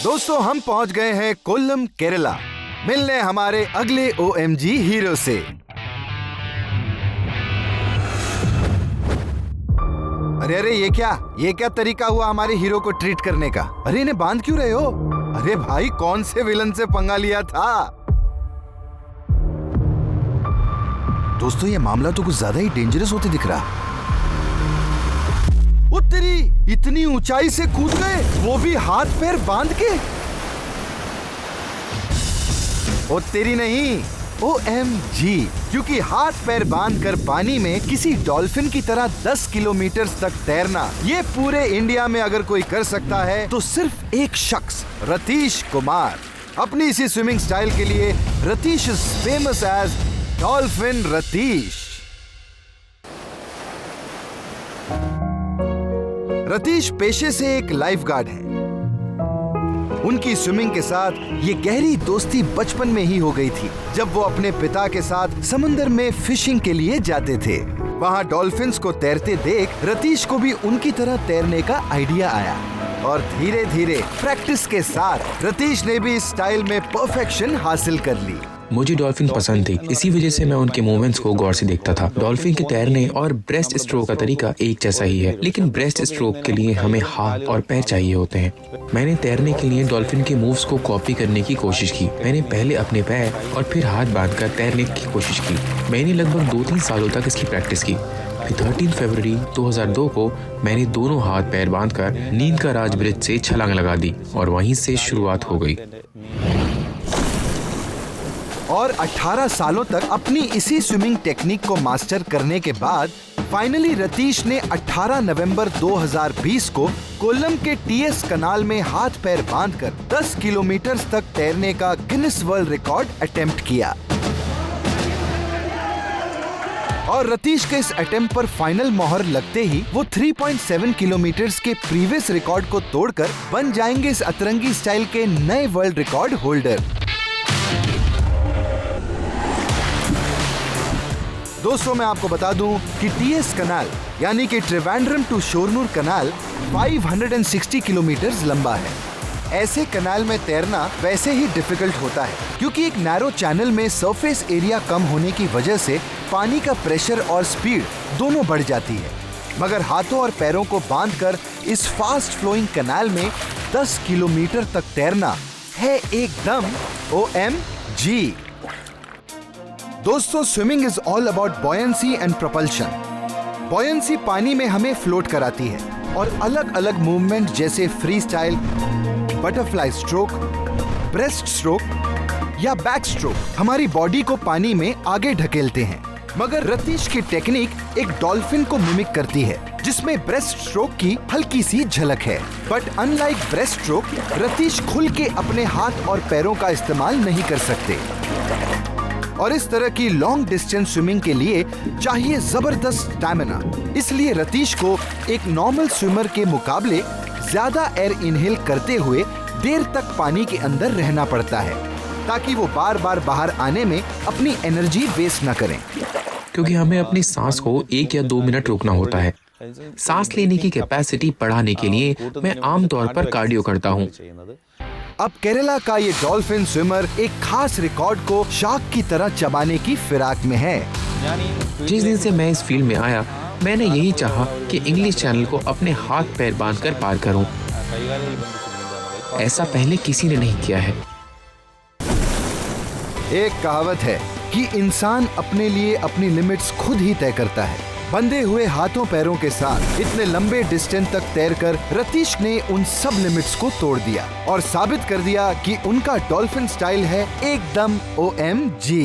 दोस्तों हम पहुंच गए हैं कोल्लम केरला मिलने हमारे अगले OMG हीरो से। अरे अरे ये क्या तरीका हुआ हमारे हीरो को ट्रीट करने का? अरे इन्हें बांध क्यों रहे हो? अरे भाई कौन से विलन से पंगा लिया था? दोस्तों ये मामला तो कुछ ज्यादा ही डेंजरस होते दिख रहा। तेरी इतनी ऊंचाई से कूद गए, वो भी हाथ पैर बांध के। ओ तेरी नहीं, OMG, क्योंकि हाथ पैर बांधकर पानी में किसी डॉल्फिन की तरह 10 किलोमीटर तक तैरना, ये पूरे इंडिया में अगर कोई कर सकता है तो सिर्फ एक शख्स, रतीश कुमार। अपनी इसी स्विमिंग स्टाइल के लिए Ratheesh is famous as dolphin Ratheesh. Ratheesh पेशे से एक लाइफ गार्ड है। उनकी स्विमिंग के साथ ये गहरी दोस्ती बचपन में ही हो गई थी, जब वो अपने पिता के साथ समुद्र में फिशिंग के लिए जाते थे। वहाँ डॉल्फिन्स को तैरते देख रतीश को भी उनकी तरह तैरने का आइडिया आया और धीरे धीरे प्रैक्टिस के साथ रतीश ने भी इस स्टाइल में परफेक्शन हासिल कर ली। मुझे डॉल्फिन पसंद थी, इसी वजह से मैं उनके मूवमेंट्स को गौर से देखता था। डॉल्फिन के तैरने और ब्रेस्ट स्ट्रोक का तरीका एक जैसा ही है, लेकिन ब्रेस्ट स्ट्रोक के लिए हमें हाथ और पैर चाहिए होते हैं। मैंने तैरने के लिए डॉल्फिन के मूव्स को कॉपी करने की कोशिश की। मैंने पहले अपने पैर और फिर हाथ बांधकर तैरने की कोशिश की। मैंने लगभग 2-3 सालों तक इसकी प्रैक्टिस की। फिर 13 फरवरी 2002 को मैंने दोनों हाथ पैर बांधकर नींद का राज ब्रिज से छलांग लगा दी और वहीं से शुरुआत हो गई। और 18 सालों तक अपनी इसी स्विमिंग टेक्निक को मास्टर करने के बाद फाइनली रतीश ने 18 नवंबर 2020 को कोल्लम के TS कनाल में हाथ पैर बांधकर 10 किलोमीटर तक तैरने का गिनीज वर्ल्ड रिकॉर्ड अटेम्प्ट किया। और रतीश के इस अटेम्प्ट पर फाइनल मोहर लगते ही वो 3.7 किलोमीटर के प्रीवियस रिकॉर्ड को तोड़कर बन जाएंगे इस अतरंगी स्टाइल के नए वर्ल्ड रिकॉर्ड होल्डर। दोस्तों मैं आपको बता दूं कि TS कनाल यानी कि Trivandrum to Shoranur canal 560 kilometre लंबा है। ऐसे कनाल में तैरना वैसे ही डिफिकल्ट होता है, क्योंकि एक नैरो चैनल में सरफेस एरिया कम होने की वजह से पानी का प्रेशर और स्पीड दोनों बढ़ जाती है। मगर हाथों और पैरों को बांधकर इस फास्ट फ्लोइंग कनाल में 10 किलोमीटर तक तैरना है एकदम OMG। दोस्तों swimming is all about buoyancy and propulsion. Buoyancy पानी में हमें फ्लोट कराती है और अलग अलग मूवमेंट जैसे free style, butterfly stroke, breast stroke या बैक स्ट्रोक हमारी बॉडी को पानी में आगे ढकेलते हैं। मगर रतीश की टेक्निक एक डॉल्फिन को मिमिक करती है, जिसमें ब्रेस्ट स्ट्रोक की हल्की सी झलक है। But unlike breast stroke, Ratheesh खुल के अपने हाथ और पैरों का इस्तेमाल नहीं कर सकते और इस तरह की लॉन्ग डिस्टेंस स्विमिंग के लिए चाहिए जबरदस्त स्टैमिना। इसलिए रतीश को एक नॉर्मल स्विमर के मुकाबले ज्यादा एयर इनहेल करते हुए देर तक पानी के अंदर रहना पड़ता है, ताकि वो बार बार बाहर आने में अपनी एनर्जी वेस्ट न करें। क्योंकि हमें अपनी सांस को 1 या 2 मिनट रोकना होता है। सांस लेने की कैपेसिटी बढ़ाने के लिए मैं आमतौर पर कार्डियो करता हूँ। अब केरला का ये डॉल्फिन स्विमर एक खास रिकॉर्ड को शार्क की तरह चबाने की फिराक में है। जिस दिन से मैं इस फील्ड में आया, मैंने यही चाहा कि इंग्लिश चैनल को अपने हाथ पैर बांधकर पार करूं। ऐसा पहले किसी ने नहीं किया है। एक कहावत है कि इंसान अपने लिए अपनी लिमिट्स खुद ही तय करता है। बंधे हुए हाथों पैरों के साथ इतने लंबे डिस्टेंस तक तैरकर रतीश ने उन सब लिमिट्स को तोड़ दिया और साबित कर दिया कि उनका डॉल्फिन स्टाइल है एकदम OMG।